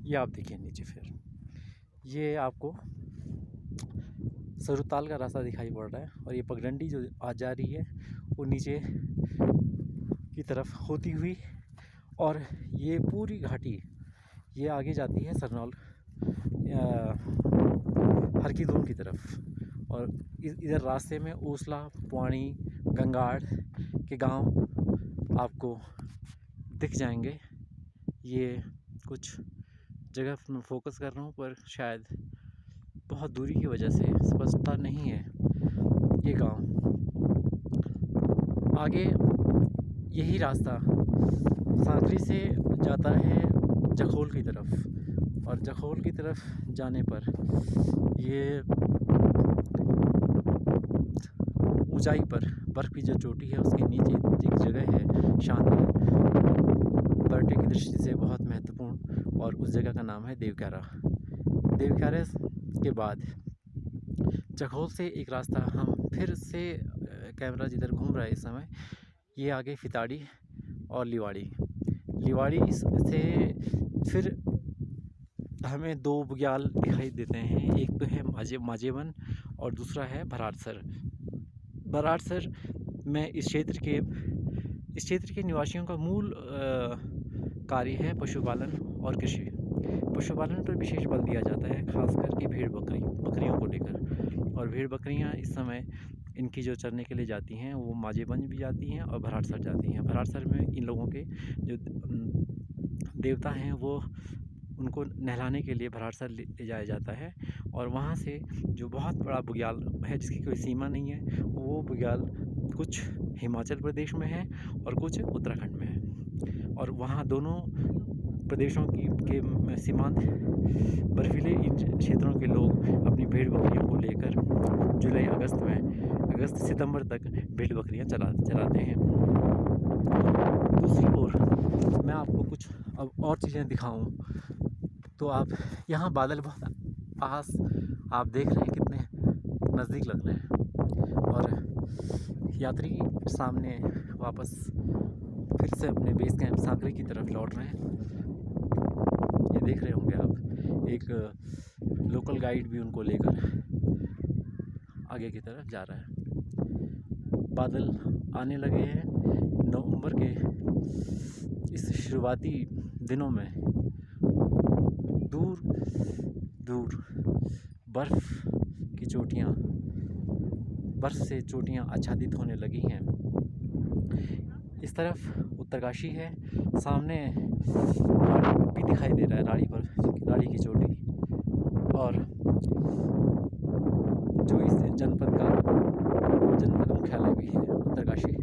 ये आप देखिए नीचे फिर ये आपको सरुताल का रास्ता दिखाई पड़ रहा है और ये पगडंडी जो आ जा रही है वो नीचे की तरफ होती हुई और ये पूरी घाटी ये आगे जाती है सरनौल हरकी-दून की तरफ। और इधर रास्ते में ओसला, पुआणी, गंगाड़ के गांव आपको दिख जाएंगे। ये कुछ जगह मैं फोकस कर रहा हूँ पर शायद बहुत दूरी की वजह से स्पष्टता नहीं है ये गांव। आगे यही रास्ता सांकरी से जाता है जखोल की तरफ और जखोल की तरफ जाने पर ये ऊंचाई पर बर्फ़ की जो चोटी है उसके नीचे एक जगह है शानदार, पर्यटक की दृष्टि से बहुत महत्वपूर्ण, और उस जगह का नाम है देवक्यारा। देवक्यारा के बाद जखोल से एक रास्ता हम फिर से कैमरा जिधर घूम रहा है इस समय, ये आगे फिताड़ी और लिवाड़ी से फिर हमें दो बुग्याल दिखाई देते हैं। एक तो है माजेवन और दूसरा है भराड़सर। भराड़सर में इस क्षेत्र के निवासियों का मूल कार्य है पशुपालन और कृषि। पशुपालन पर विशेष बल दिया जाता है, खास करके भेड़ बकरियों को लेकर। और भेड़ बकरियां इस समय इनकी जो चरने के लिए जाती हैं वो माजेबंज भी जाती हैं और भराड़सर जाती हैं। भराड़सर में इन लोगों के जो देवता हैं वो उनको नहलाने के लिए भराड़सर ले जाया जाता है। और वहाँ से जो बहुत बड़ा बुग्याल है जिसकी कोई सीमा नहीं है, वो बुग्याल कुछ हिमाचल प्रदेश में है और कुछ उत्तराखंड में है। और वहाँ दोनों प्रदेशों के सीमांत बर्फीले इन क्षेत्रों के लोग अपनी भेड़ बकरियों को लेकर जुलाई अगस्त सितंबर तक भेड़ बकरियां चराते हैं। दूसरी ओर मैं आपको कुछ अब और चीज़ें दिखाऊं तो आप यहाँ बादल बहुत पास आप देख रहे हैं, कितने नज़दीक लग रहे हैं। और यात्री सामने वापस फिर से अपने बेस कैंप सांकरी की तरफ लौट रहे हैं। ये देख रहे होंगे आप, एक लोकल गाइड भी उनको लेकर आगे की तरफ जा रहा है। बादल आने लगे हैं। नवंबर के इस शुरुआती दिनों में दूर दूर बर्फ़ की चोटियाँ, बर्फ़ से चोटियाँ आच्छादित होने लगी हैं। इस तरफ उत्तरकाशी है, सामने राड़ी भी दिखाई दे रहा है, राड़ी की चोटी। और जो इस जनपद मुख्यालय भी है उत्तरकाशी।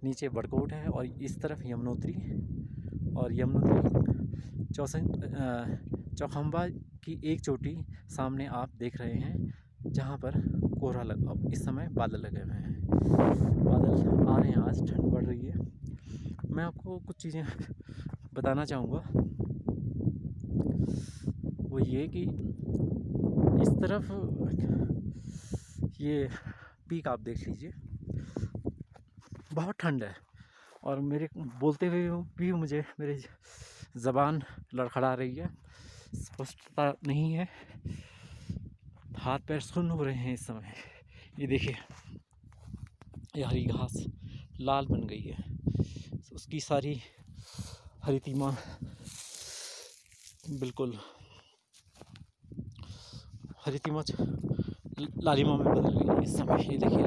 नीचे बड़कोट है और इस तरफ यमुनोत्री, और यमुनोत्री चौखंबा की एक चोटी सामने आप देख रहे हैं, जहाँ पर कोहरा अब इस समय बादल लगे हुए हैं। बादल आ रहे हैं, आज ठंड बढ़ रही है। मैं आपको कुछ चीज़ें बताना चाहूँगा, वो ये कि इस तरफ ये पीक आप देख लीजिए, बहुत ठंड है और मेरे बोलते हुए भी मुझे मेरी ज़बान लड़खड़ा रही है, स्पष्टता नहीं है, हाथ पैर सुन्न हो रहे हैं इस समय। ये देखिए, ये हरी घास लाल बन गई है, उसकी सारी हरितिमा बिल्कुल हरितिमा लालिमा में बदल गई है इस समय। ये देखिए,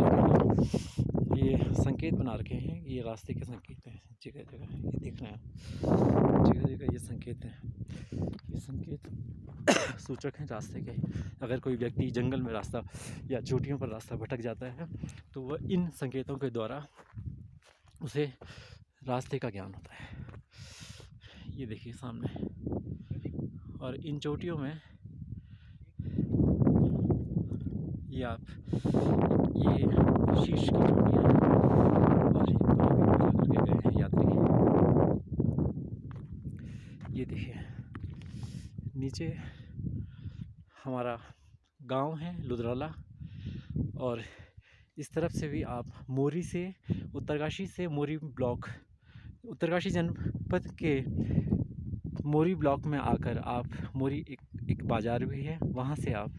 ये संकेत बना रखे हैं, ये रास्ते के संकेत हैं जगह जगह, ये देख रहे हैं आप, जगह जगह ये संकेत हैं। ये संकेत सूचक हैं रास्ते के। अगर कोई व्यक्ति जंगल में रास्ता या चोटियों पर रास्ता भटक जाता है तो वह इन संकेतों के द्वारा उसे रास्ते का ज्ञान होता है। ये देखिए सामने, और इन चोटियों में ये आप ये शीश की चोटियाँ हैं और ये गए हैं यात्री। ये देखिए नीचे हमारा गांव है लुधराला, और इस तरफ से भी आप मोरी से, उत्तरकाशी से मोरी ब्लॉक, उत्तरकाशी जनपद के मोरी ब्लॉक में आकर आप मोरी एक बाज़ार भी है, वहाँ से आप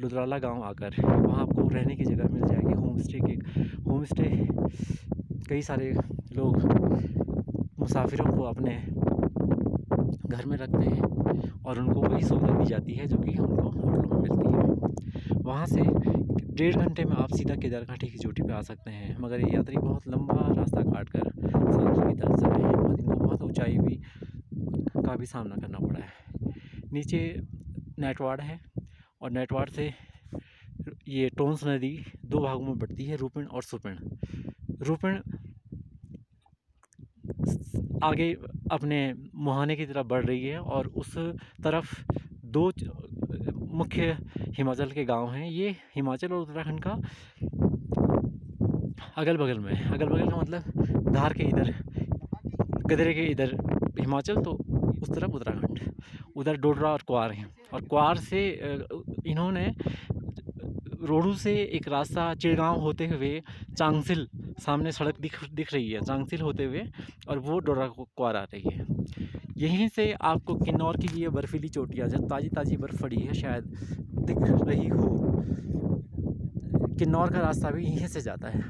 लुधराला गांव आकर वहाँ आपको रहने की जगह मिल जाएगी। होम स्टे कई सारे लोग मुसाफिरों को अपने घर में रखते हैं और उनको वही सुविधा दी जाती है जो कि उनको होटलों में मिलती है। वहाँ से 1.5 घंटे में आप सीधा केदारघाटी की चोटी पे आ सकते हैं, मगर ये यात्री बहुत लंबा रास्ता काट कर सागर की तरफ से आए हैं और इनको बहुत ऊंचाई भी का भी सामना करना पड़ा है। नीचे नेटवाड़ है और नेटवाड़ से ये टोंस नदी 2 भागों में बढ़ती है, रूपिण और सुपिण। रूपिण आगे अपने मुहाने की तरफ बढ़ रही है और उस तरफ 2 मुख्य हिमाचल के गांव हैं। ये हिमाचल और उत्तराखंड का अगल बगल में है। अगल बगल का मतलब धार के इधर, गदरे के इधर हिमाचल, तो उस तरफ उत्तराखंड। उधर डोडरा और क्वार हैं और क्वार से इन्होंने रोडू से एक रास्ता चिड़गांव होते हुए चांगसिल, सामने सड़क दिख रही है चांगसिल होते हुए, और वो डोडरा क्वार आ रही है। यहीं से आपको किन्नौर की ये बर्फीली चोटियाँ जब ताज़ी ताज़ी बर्फ़ पड़ी है शायद दिख रही हो। किन्नौर का रास्ता भी यहीं से जाता है।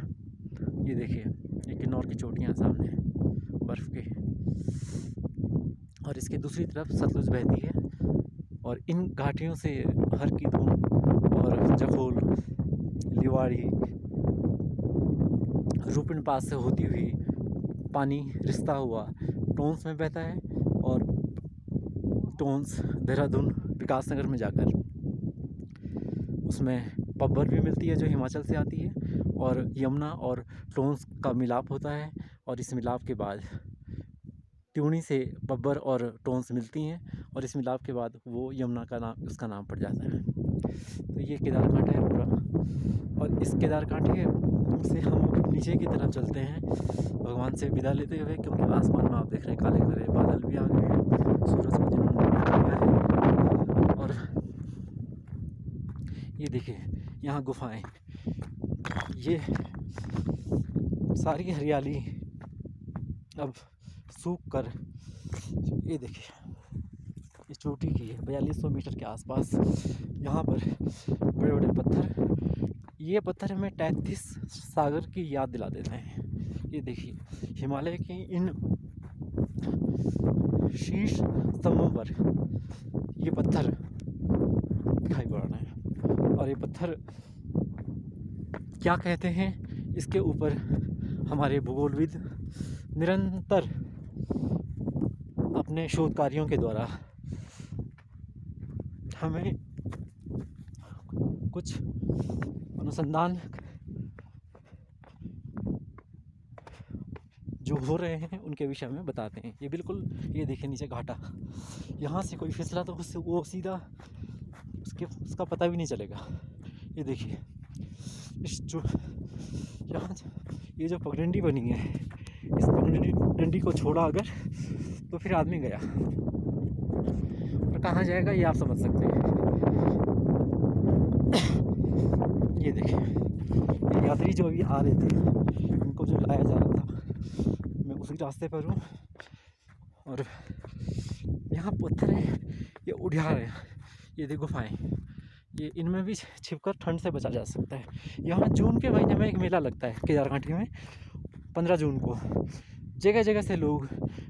ये देखिए, ये किन्नौर की चोटियाँ सामने बर्फ़ के, और इसके दूसरी तरफ सतलुज बहती है। और इन घाटियों से हर की धूम और जखोल, लिवाड़ी, रूपिण पास से होती हुई पानी रिश्ता हुआ टोंस में बहता है और टोंस, देहरादून, विकासनगर में जाकर उसमें पब्बर भी मिलती है जो हिमाचल से आती है, और यमुना और टोंस का मिलाप होता है और इस मिलाप के बाद ट्यूनी से पब्बर और टोंस मिलती हैं और इस मिलाप के बाद वो यमुना का नाम, उसका नाम पड़ जाता है। तो ये केदारघाट है पूरा, और इस केदारघाट से हम नीचे की तरफ चलते हैं भगवान से विदा लेते हुए, क्योंकि आसमान में आप देख रहे हैं काले काले बादल भी आ गए हैं, सूरज को जिन्होंने ढक लिया है। और ये देखिए यहाँ गुफाएं, ये सारी हरियाली अब सूख कर, ये देखिए इस चोटी की है 4200 मीटर के आसपास। यहाँ पर बड़े बड़े पत्थर, ये पत्थर हमें 33 सागर की याद दिला देते हैं। ये देखिए हिमालय की इन शीर्ष स्तंभों पर ये पत्थर दिखाई पड़ रहे हैं, और ये पत्थर क्या कहते हैं इसके ऊपर हमारे भूगोलविद निरंतर अपने शोध कार्यों के द्वारा हमें कुछ अनुसंधान जो हो रहे हैं उनके विषय में बताते हैं। ये बिल्कुल, ये देखिए नीचे घाटा, यहाँ से कोई फिसला तो उससे वो सीधा उसका पता भी नहीं चलेगा। ये देखिए यहाँ ये जो पगडंडी बनी है, इस पगडंडी को छोड़ा अगर तो फिर आदमी गया, और कहाँ जाएगा ये आप समझ सकते हैं। ये देखिए ये यात्री जो अभी आ रहे थे, उनको जो लाया जा रहा था, मैं उसी रास्ते पर हूँ, और यहाँ पत्थर है, ये उड़ियार है, ये देखो गुफाएं, ये इनमें भी छिपकर ठंड से बचा जा सकता है। यहाँ जून के महीने में एक मेला लगता है केदारघाटी में, 15 जून को। जगह जगह से लोग,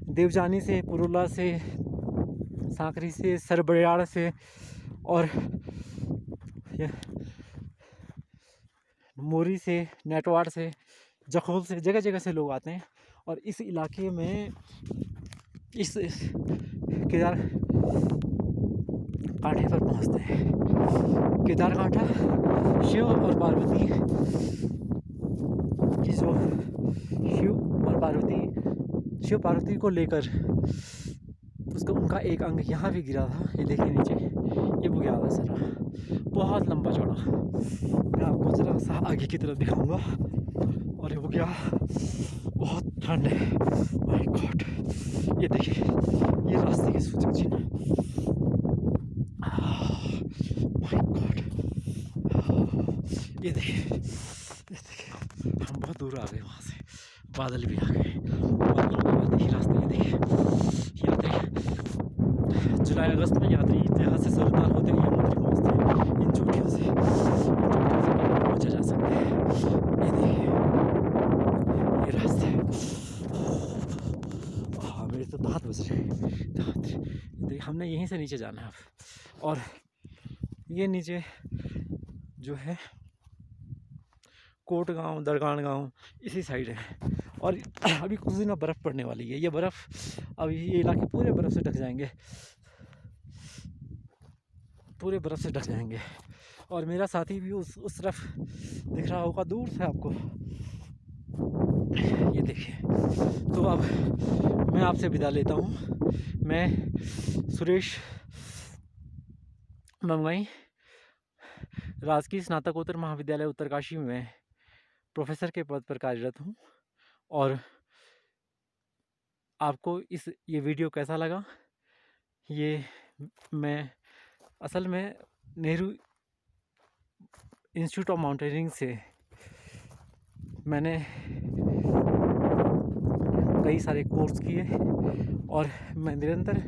देवजानी से, पुरुला से, सांकरी से, सरबड़ियाड़ से और मोरी से, नेटवाड़ से, जखोल से, जगह जगह से लोग आते हैं और इस इलाके में इस केदार कांठे पर पहुंचते हैं। केदारकांठा शिव और पार्वती की जो शिव पार्वती को लेकर उसका उनका एक अंग यहाँ भी गिरा था। ये देखिए नीचे, ये बुग्याल है सारा, बहुत लंबा चौड़ा। मैं आपको जरा सा आगे की तरफ दिखाऊंगा, और ये बुग्याल बहुत ठंड है। माय गॉड, ये देखिए ये रास्ते के सूचक चिन्ह, माय गॉड, ये देखिए हम बहुत दूर आ गए वहाँ से, बादल भी आ गए, बादलों के बाद देखिए रास्ते, ये देखिए अगस्त में यात्री यहाँ से सरदार होते ही यमुनोत्री पहुँचते हैं। इन चोटियों से पहुँचा जा सकता है। ये देखिए, ये रास्ता है। हाँ, मेरे तो दाँत बज रहे हैं, दाँत। देखिए, हमने यहीं से नीचे जाना है अब। और ये नीचे जो है कोट गाँव, दरगान गाँव इसी साइड है। और अभी कुछ दिनों बर्फ़ पड़ने वाली है। ये बर्फ़, अभी ये इलाके पूरे बर्फ़ से ढक जाएंगे, पूरे बर्फ़ से ढक जाएंगे। और मेरा साथी भी उस तरफ दिख रहा होगा दूर से आपको, ये देखिए। तो अब मैं आपसे विदा लेता हूँ। मैं सुरेश ममगाई, राजकीय स्नातकोत्तर महाविद्यालय उत्तरकाशी में प्रोफेसर के पद पर कार्यरत हूँ। और आपको ये वीडियो कैसा लगा? ये मैं असल में नेहरू इंस्टीट्यूट ऑफ माउंटेनियरिंग से मैंने कई सारे कोर्स किए और मैं निरंतर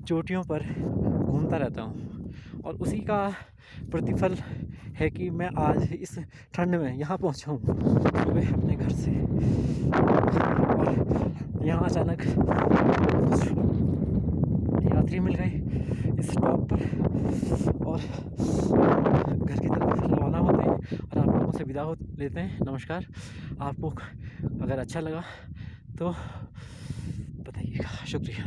चोटियों पर घूमता रहता हूँ। और उसी का प्रतिफल है कि मैं आज इस ठंड में यहाँ पहुँचा हूँ सुबह अपने घर से। और यहाँ अचानक यात्री मिल गए इस स्टॉप पर और घर की तरफ रवाना होते हैं और आप लोगों से विदा लेते हैं। नमस्कार। आपको अगर अच्छा लगा तो बताइएगा। शुक्रिया।